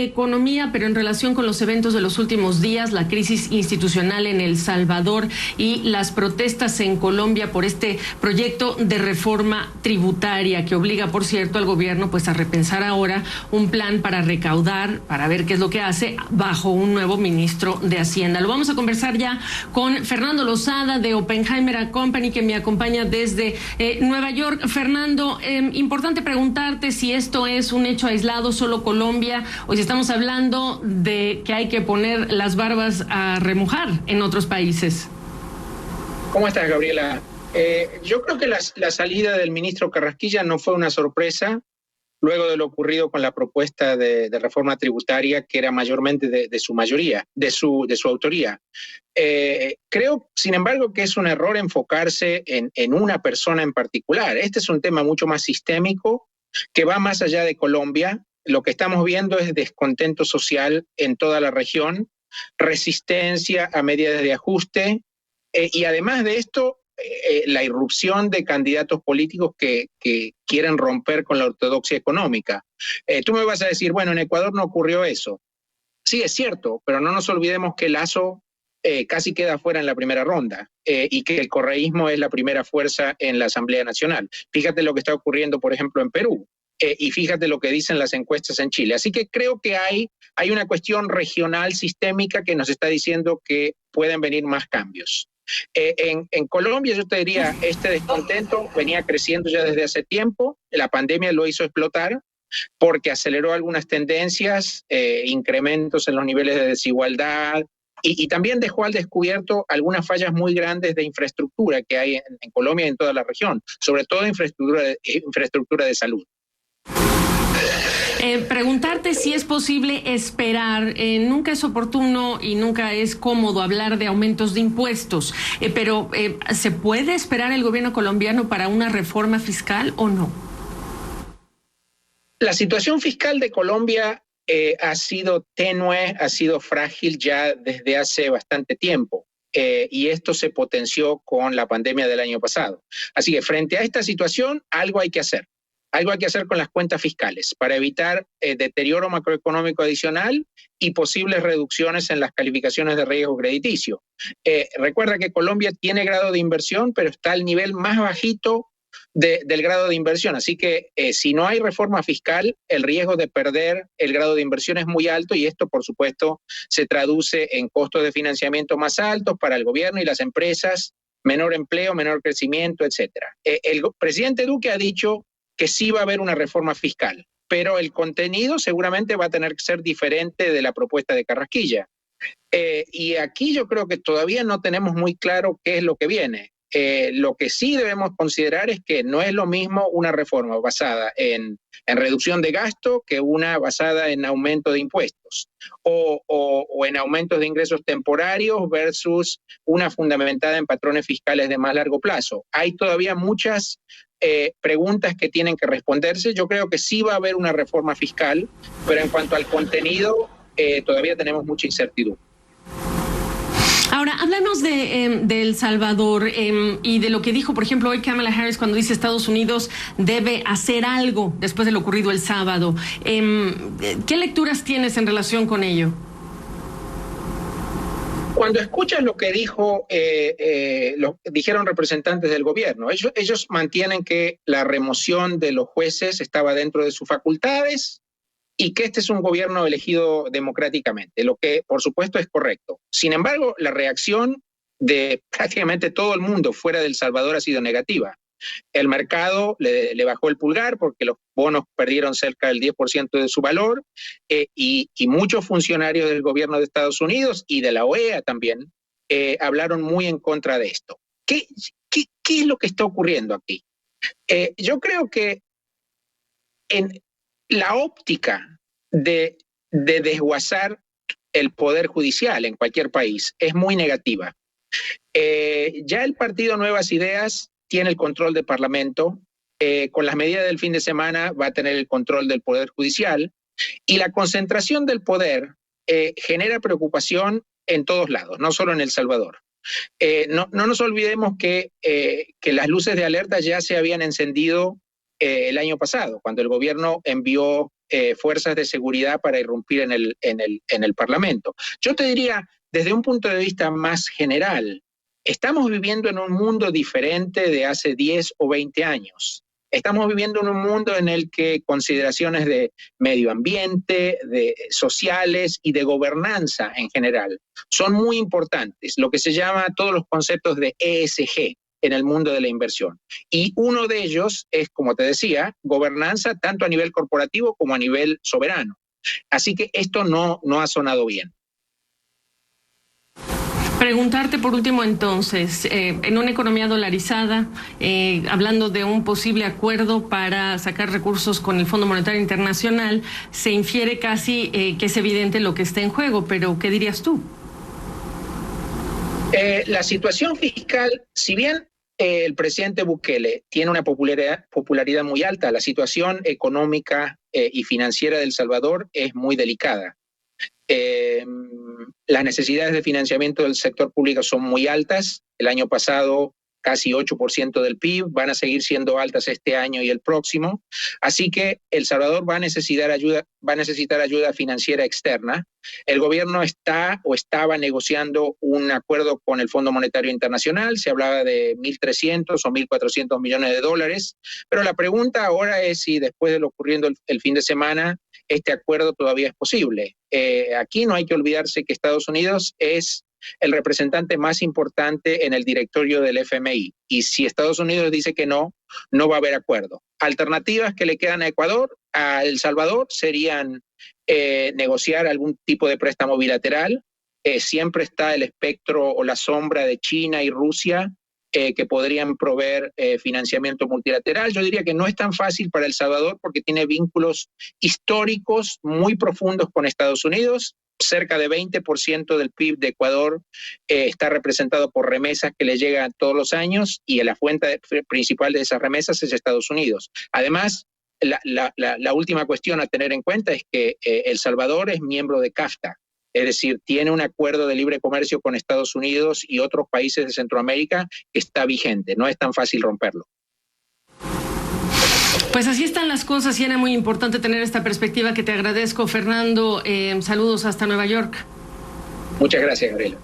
economía, pero en relación con los eventos de los últimos días, la crisis institucional en El Salvador y las protestas en Colombia por este proyecto de reforma tributaria que obliga, por cierto, al gobierno pues a repensar ahora un plan para recaudar, para ver qué es lo que hace bajo un nuevo ministro de Hacienda. Lo vamos a conversar ya con Fernando Lozada de Oppenheimer & Company, que me acompaña desde Nueva York. Fernando, importante preguntarte si esto es un hecho aislado, solo Colombia, o si estamos hablando de que hay que poner las barbas a remojar en otros países. ¿Cómo estás, Gabriela? Yo creo que la salida del ministro Carrasquilla no fue una sorpresa, luego de lo ocurrido con la propuesta de reforma tributaria, que era mayormente de su mayoría, de su autoría. Creo, sin embargo, que es un error enfocarse en una persona en particular. Este es un tema mucho más sistémico, que va más allá de Colombia. Lo que estamos viendo es descontento social en toda la región, resistencia a medidas de ajuste, y además de esto, la irrupción de candidatos políticos que quieren romper con la ortodoxia económica. Tú me vas a decir, bueno, en Ecuador no ocurrió eso. Sí, es cierto, pero no nos olvidemos que Lasso casi queda fuera en la primera ronda y que el correísmo es la primera fuerza en la Asamblea Nacional. Fíjate lo que está ocurriendo, por ejemplo, en Perú. Y fíjate lo que dicen las encuestas en Chile. Así que creo que hay una cuestión regional sistémica que nos está diciendo que pueden venir más cambios. En Colombia, yo te diría, este descontento venía creciendo ya desde hace tiempo. La pandemia lo hizo explotar porque aceleró algunas tendencias, incrementos en los niveles de desigualdad, y también dejó al descubierto algunas fallas muy grandes de infraestructura que hay en Colombia y en toda la región, sobre todo infraestructura de salud. Preguntarte si es posible esperar, nunca es oportuno y nunca es cómodo hablar de aumentos de impuestos, pero ¿se puede esperar el gobierno colombiano para una reforma fiscal o no? La situación fiscal de Colombia ha sido tenue, ha sido frágil ya desde hace bastante tiempo. Y esto se potenció con la pandemia del año pasado. Así que frente a esta situación, algo hay que hacer. Algo hay que hacer con las cuentas fiscales para evitar deterioro macroeconómico adicional y posibles reducciones en las calificaciones de riesgo crediticio. Recuerda que Colombia tiene grado de inversión, pero está al nivel más bajito del grado de inversión. Así que si no hay reforma fiscal, el riesgo de perder el grado de inversión es muy alto, y esto, por supuesto, se traduce en costos de financiamiento más altos para el gobierno y las empresas, menor empleo, menor crecimiento, etc. El presidente Duque ha dicho que sí va a haber una reforma fiscal, pero el contenido seguramente va a tener que ser diferente de la propuesta de Carrasquilla. Y aquí yo creo que todavía no tenemos muy claro qué es lo que viene. Lo que sí debemos considerar es que no es lo mismo una reforma basada en reducción de gasto que una basada en aumento de impuestos o en aumentos de ingresos temporarios versus una fundamentada en patrones fiscales de más largo plazo. Hay todavía muchas preguntas que tienen que responderse. Yo creo que sí va a haber una reforma fiscal, pero en cuanto al contenido todavía tenemos mucha incertidumbre. Ahora, háblanos de El Salvador y de lo que dijo, por ejemplo, hoy Kamala Harris cuando dice Estados Unidos debe hacer algo después de lo ocurrido el sábado. ¿Qué lecturas tienes en relación con ello? Cuando escuchas lo que dijeron representantes del gobierno, ellos mantienen que la remoción de los jueces estaba dentro de sus facultades y que este es un gobierno elegido democráticamente, lo que por supuesto es correcto. Sin embargo, la reacción de prácticamente todo el mundo fuera de El Salvador ha sido negativa. El mercado le bajó el pulgar porque los bonos perdieron cerca del 10% de su valor, y muchos funcionarios del gobierno de Estados Unidos y de la OEA también hablaron muy en contra de esto. ¿Qué es lo que está ocurriendo aquí? Yo creo que en la óptica de desguazar el poder judicial en cualquier país es muy negativa. Ya el partido Nuevas Ideas tiene el control del Parlamento, con las medidas del fin de semana va a tener el control del Poder Judicial, y la concentración del poder genera preocupación en todos lados, no solo en El Salvador. No nos olvidemos que las luces de alerta ya se habían encendido el año pasado, cuando el gobierno envió fuerzas de seguridad para irrumpir en el Parlamento. Yo te diría, desde un punto de vista más general, estamos viviendo en un mundo diferente de hace 10 o 20 años. Estamos viviendo en un mundo en el que consideraciones de medio ambiente, de sociales y de gobernanza en general son muy importantes, lo que se llama todos los conceptos de ESG en el mundo de la inversión. Y uno de ellos es, como te decía, gobernanza tanto a nivel corporativo como a nivel soberano. Así que esto no ha sonado bien. Preguntarte por último entonces, en una economía dolarizada, hablando de un posible acuerdo para sacar recursos con el Fondo Monetario Internacional, se infiere casi que es evidente lo que está en juego, pero ¿qué dirías tú? La situación fiscal, si bien el presidente Bukele tiene una popularidad muy alta, la situación económica y financiera de El Salvador es muy delicada. Las necesidades de financiamiento del sector público son muy altas. El año pasado casi 8% del PIB, van a seguir siendo altas este año y el próximo. Así que El Salvador va a necesitar ayuda financiera externa. El gobierno estaba negociando un acuerdo con el Fondo Monetario Internacional, se hablaba de 1.300 o 1.400 millones de dólares, pero la pregunta ahora es si después de lo ocurriendo el fin de semana, este acuerdo todavía es posible. Aquí no hay que olvidarse que Estados Unidos es el representante más importante en el directorio del FMI. Y si Estados Unidos dice que no va a haber acuerdo. Alternativas que le quedan a Ecuador, a El Salvador, serían negociar algún tipo de préstamo bilateral. Siempre está el espectro o la sombra de China y Rusia que podrían proveer financiamiento multilateral. Yo diría que no es tan fácil para El Salvador porque tiene vínculos históricos muy profundos con Estados Unidos. Cerca de 20% del PIB de Ecuador está representado por remesas que le llegan todos los años y la fuente principal de esas remesas es Estados Unidos. Además, la última cuestión a tener en cuenta es que El Salvador es miembro de CAFTA, es decir, tiene un acuerdo de libre comercio con Estados Unidos y otros países de Centroamérica que está vigente, no es tan fácil romperlo. Pues así están las cosas y era muy importante tener esta perspectiva que te agradezco, Fernando. Saludos hasta Nueva York. Muchas gracias, Gabriela.